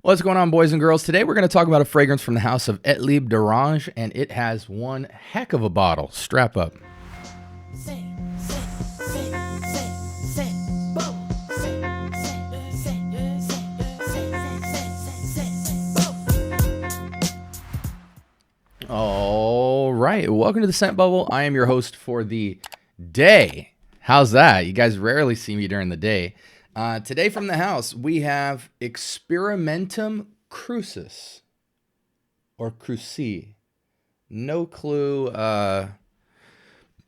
What's going on, boys and girls? Today we're going to talk about a fragrance from the house of Etat Libre, and it has one heck of a bottle. Strap up. All right, welcome to the Scent Bubble. I am your host for the day. How's that? You guys rarely see me during the day. Today from the house, we have Experimentum Crucis, or Crucis. No clue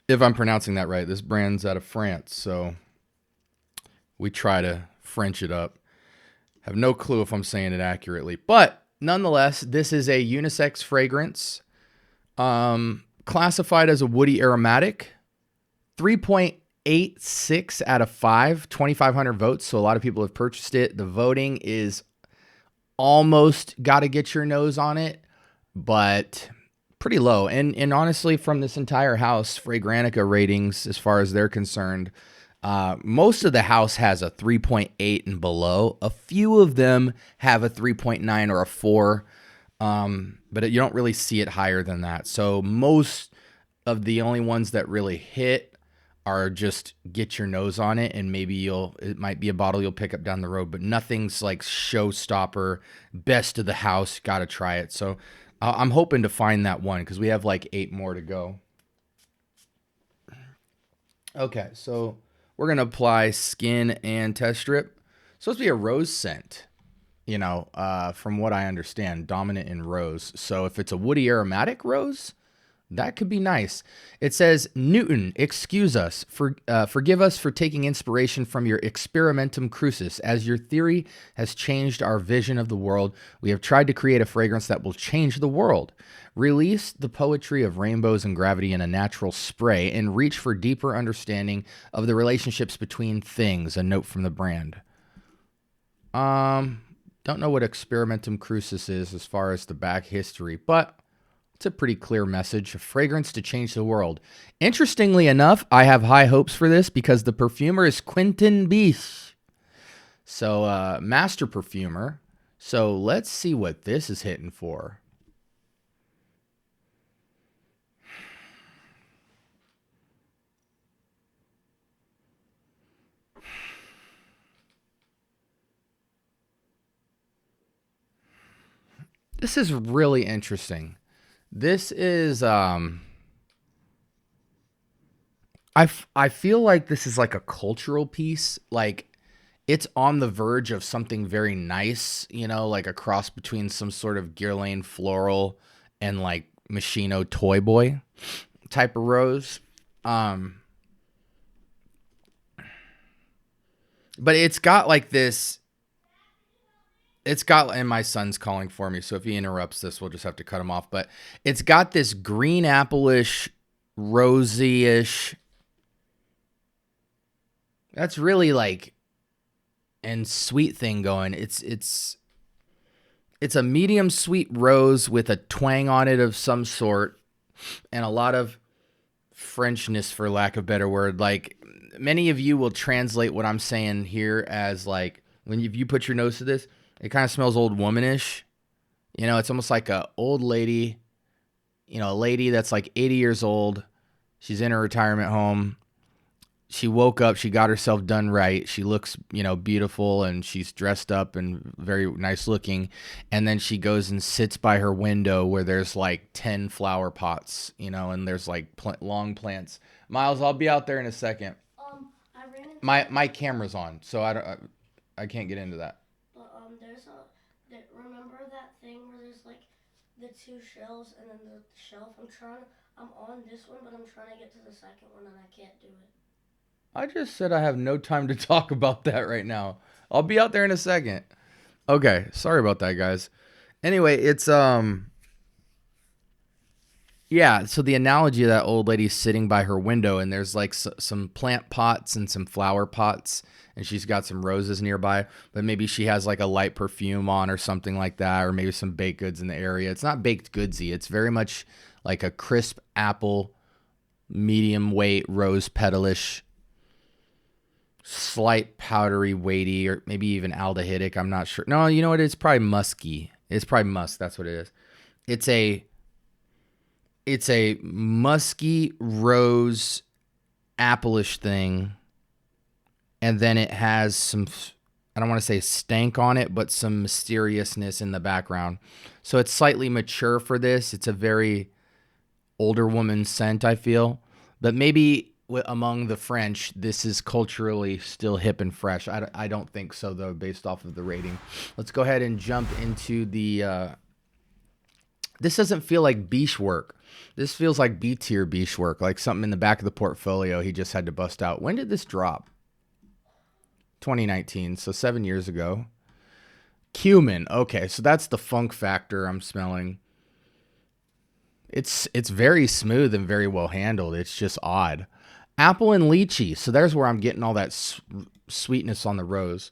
if I'm pronouncing that right. This brand's out of France, so we try to French it up. Have no clue if I'm saying it accurately. But nonetheless, this is a unisex fragrance, classified as a woody aromatic, 3.86 out of 5, 2,500 votes. So a lot of people have purchased it. The voting is almost got to get your nose on it, but pretty low. And honestly, from this entire house, Fragrantica ratings, as far as they're concerned, most of the house has a 3.8 and below. A few of them have a 3.9 or a 4, but you don't really see it higher than that. So most of the only ones that really hit are just get your nose on it, and maybe it might be a bottle you'll pick up down the road, but nothing's like showstopper, best of the house, gotta try it. So I'm hoping to find that one because we have like 8 more to go. Okay, so we're going to apply skin and test strip. It's supposed to be a rose scent, from what I understand, dominant in rose. So if it's a woody aromatic rose, that could be nice. It says, Newton, excuse us, forgive us for taking inspiration from your Experimentum Crucis. As your theory has changed our vision of the world, we have tried to create a fragrance that will change the world. Release the poetry of rainbows and gravity in a natural spray and reach for deeper understanding of the relationships between things. A note from the brand. Don't know what Experimentum Crucis is as far as the back history, but it's a pretty clear message, a fragrance to change the world. Interestingly enough, I have high hopes for this because the perfumer is Quinton Bisch. So, master perfumer. So let's see what this is hitting for. This is really interesting. This is, I feel like this is like a cultural piece. Like it's on the verge of something very nice, like a cross between some sort of Guerlain floral and like Machino Toy Boy type of rose. But it's got like this, and my son's calling for me, so if he interrupts this, we'll just have to cut him off. But it's got this green apple-ish, rosy-ish. That's really like, and sweet thing going. It's a medium sweet rose with a twang on it of some sort, and a lot of Frenchness, for lack of a better word. Like many of you will translate what I'm saying here as like when you put your nose to this. It kind of smells old womanish. It's almost like a old lady, a lady that's like 80 years old. She's in her retirement home. She woke up. She got herself done right. She looks, beautiful, and she's dressed up and very nice looking. And then she goes and sits by her window where there's like 10 flower pots, and there's like long plants. Miles, I'll be out there in a second. I ran into My camera's on, so I can't get into that. remember that thing where there's like the 2 shelves and then the shelf? I'm on this one, but I'm trying to get to the second one and I can't do it. I just said I have no time to talk about that right now. I'll be out there in a second. Okay, sorry about that, guys. Anyway, it's yeah, so the analogy of that old lady sitting by her window, and there's like some plant pots and some flower pots, and she's got some roses nearby, but maybe she has like a light perfume on or something like that, or maybe some baked goods in the area. It's not baked goodsy. It's very much like a crisp apple, medium weight, rose petalish slight powdery, weighty, or maybe even aldehydic. I'm not sure. No, you know what? It's probably musky. It's probably musk. That's what it is. It's a musky rose appleish thing, and then it has some, I don't want to say stank on it, but some mysteriousness in the background. So it's slightly mature for this. It's a very older woman scent, I feel. But maybe among the French, this is culturally still hip and fresh. I don't think so, though, based off of the rating. Let's go ahead and jump into the... this doesn't feel like Bisch work. This feels like B-tier Bisch work, like something in the back of the portfolio he just had to bust out. When did this drop? 2019, so 7 years ago. Cumin. Okay, so that's the funk factor I'm smelling. It's very smooth and very well handled. It's just odd. Apple and lychee. So there's where I'm getting all that sweetness on the rose.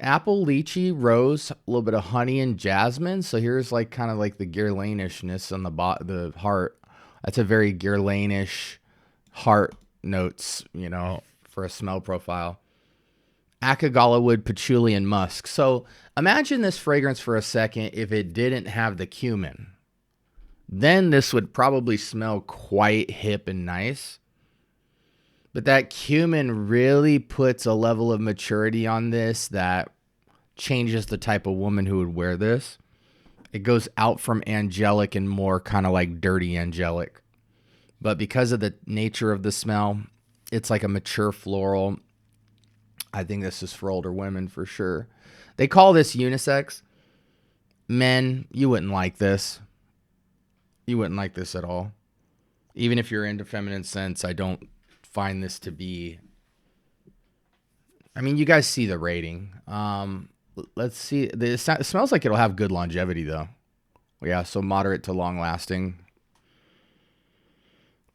Apple, lychee, rose, a little bit of honey and jasmine. So here's like kind of like the guerlainishness on the heart. That's a very guerlainish heart notes, for a smell profile. Akigalawood, patchouli, and musk. So imagine this fragrance for a second if it didn't have the cumin. Then this would probably smell quite hip and nice. But that cumin really puts a level of maturity on this that changes the type of woman who would wear this. It goes out from angelic and more kind of like dirty angelic. But because of the nature of the smell, it's like a mature floral. I think this is for older women for sure. They call this unisex. Men, you wouldn't like this. You wouldn't like this at all. Even if you're into feminine scents, I don't find this to be... I mean, you guys see the rating. Let's see. It smells like it'll have good longevity, though. Yeah, so moderate to long lasting.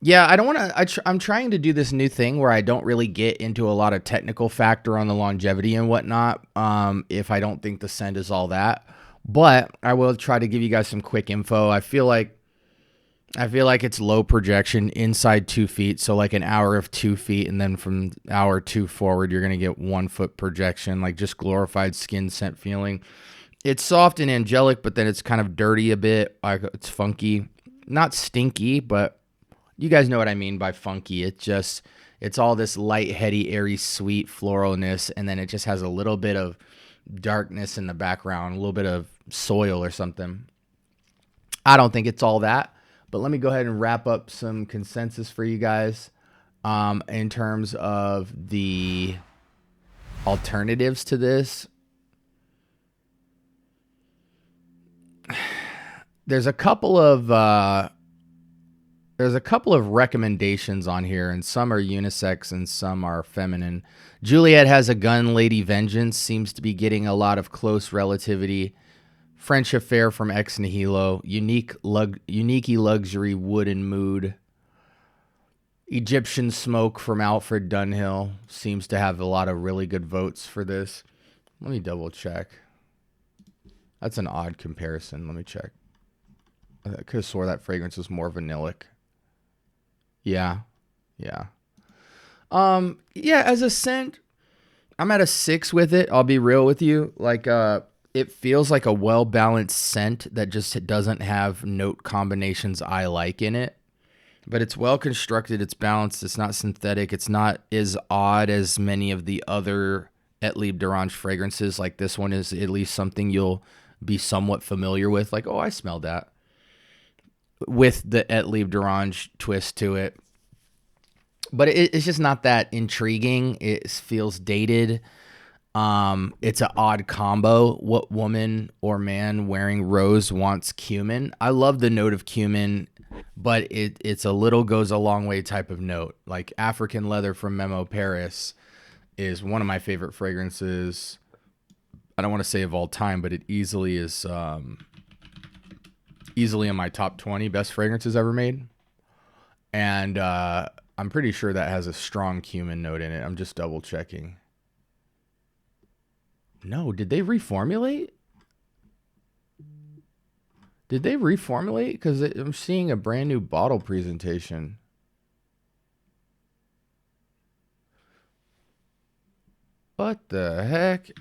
Yeah, I don't want to... I'm trying to do this new thing where I don't really get into a lot of technical factor on the longevity and whatnot, if I don't think the scent is all that. But I will try to give you guys some quick info. I feel like it's low projection inside 2 feet. So like an hour of 2 feet. And then from hour 2 forward, you're going to get 1 foot projection, like just glorified skin scent feeling. It's soft and angelic, but then it's kind of dirty a bit. Like it's funky, not stinky, but you guys know what I mean by funky. It's all this light, heady, airy, sweet floralness. And then it just has a little bit of darkness in the background, a little bit of soil or something. I don't think it's all that. But let me go ahead and wrap up some consensus for you guys in terms of the alternatives to this. There's a couple of recommendations on here, and some are unisex and some are feminine. Juliet Has a Gun, Lady Vengeance seems to be getting a lot of close relativity. French Affair from Ex Nihilo, Unique Luxury, Wood and Mood. Egyptian Smoke from Alfred Dunhill seems to have a lot of really good votes for this. Let me double check. That's an odd comparison. Let me check. I could have swore that fragrance was more vanillic. Yeah. Yeah, as a scent, I'm at a 6 with it. I'll be real with you. Like, it feels like a well-balanced scent that just doesn't have note combinations I like in it. But it's well-constructed. It's balanced. It's not synthetic. It's not as odd as many of the other Etat Libre d'Orange fragrances. Like this one is at least something you'll be somewhat familiar with. Like, oh, I smelled that. With the Etat Libre d'Orange twist to it. But it's just not that intriguing. It feels dated. It's an odd combo. What woman or man wearing rose wants cumin? I love the note of cumin, but it's a little goes a long way type of note. Like African Leather from Memo Paris is one of my favorite fragrances. I don't want to say of all time, but it easily is easily in my top 20 best fragrances ever made. And I'm pretty sure that has a strong cumin note in it. I'm just double checking. No, did they reformulate? Did they reformulate? Because I'm seeing a brand new bottle presentation. What the heck?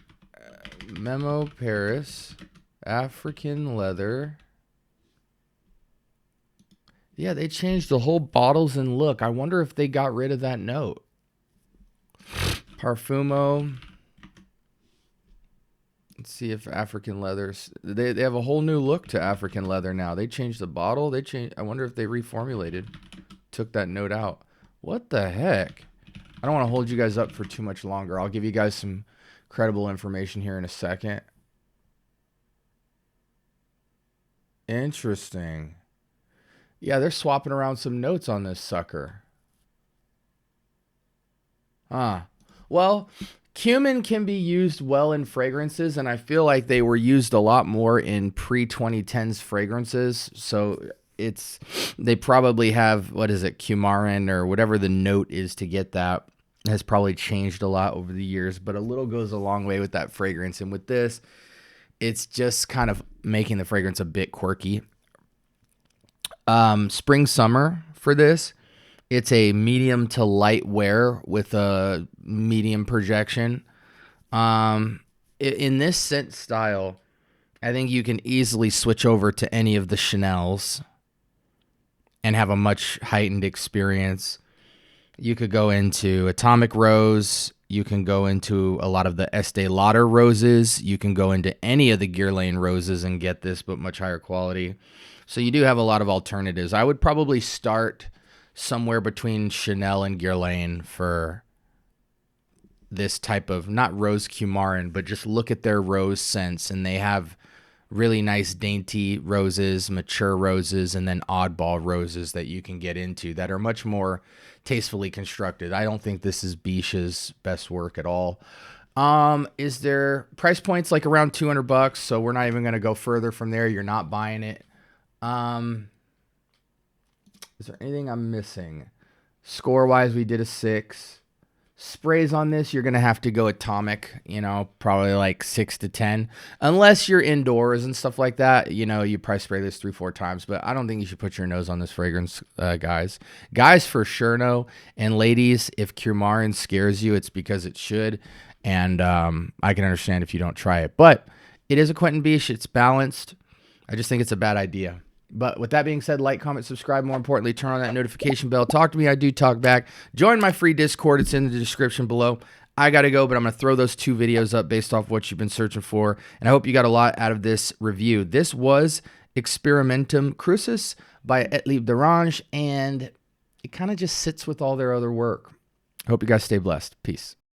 Memo Paris. African leather. Yeah, they changed the whole bottles and look. I wonder if they got rid of that note. Parfumo. Let's see if African leathers. They have a whole new look to African leather now. They changed the bottle. They changed. I wonder if they reformulated. Took that note out. What the heck? I don't want to hold you guys up for too much longer. I'll give you guys some credible information here in a second. Interesting. Yeah, they're swapping around some notes on this sucker. Huh. Well, cumin can be used well in fragrances, and I feel like they were used a lot more in pre-2010s fragrances. So they probably have, what is it, cumarin or whatever the note is to get that has probably changed a lot over the years, but a little goes a long way with that fragrance. And with this, it's just kind of making the fragrance a bit quirky. Spring summer for this, it's a medium to light wear with a medium projection. In this scent style, I think you can easily switch over to any of the Chanels and have a much heightened experience. You could go into Atomic Rose. You can go into a lot of the Estee Lauder roses. You can go into any of the Guerlain roses and get this, but much higher quality. So you do have a lot of alternatives. I would probably start somewhere between Chanel and Guerlain for this type of, not rose cumarin, but just look at their rose scents. And they have really nice dainty roses, mature roses, and then oddball roses that you can get into that are much more tastefully constructed. I don't think this is Bisch's best work at all. Is there price points like around $200? So we're not even going to go further from there. You're not buying it. Is there anything I'm missing? Score wise, we did a 6. Sprays on this, you're going to have to go atomic, probably like 6 to 10. Unless you're indoors and stuff like that, you probably spray this 3-4 times. But I don't think you should put your nose on this fragrance, guys. Guys for sure no. And ladies, if cumarin scares you, it's because it should. And I can understand if you don't try it. But it is a Quinton Bisch. It's balanced. I just think it's a bad idea. But with that being said, like, comment, subscribe. More importantly, turn on that notification bell. Talk to me. I do talk back. Join my free Discord. It's in the description below. I got to go, but I'm going to throw those 2 videos up based off what you've been searching for. And I hope you got a lot out of this review. This was Experimentum Crucis by Etat Libre, and it kind of just sits with all their other work. I hope you guys stay blessed. Peace.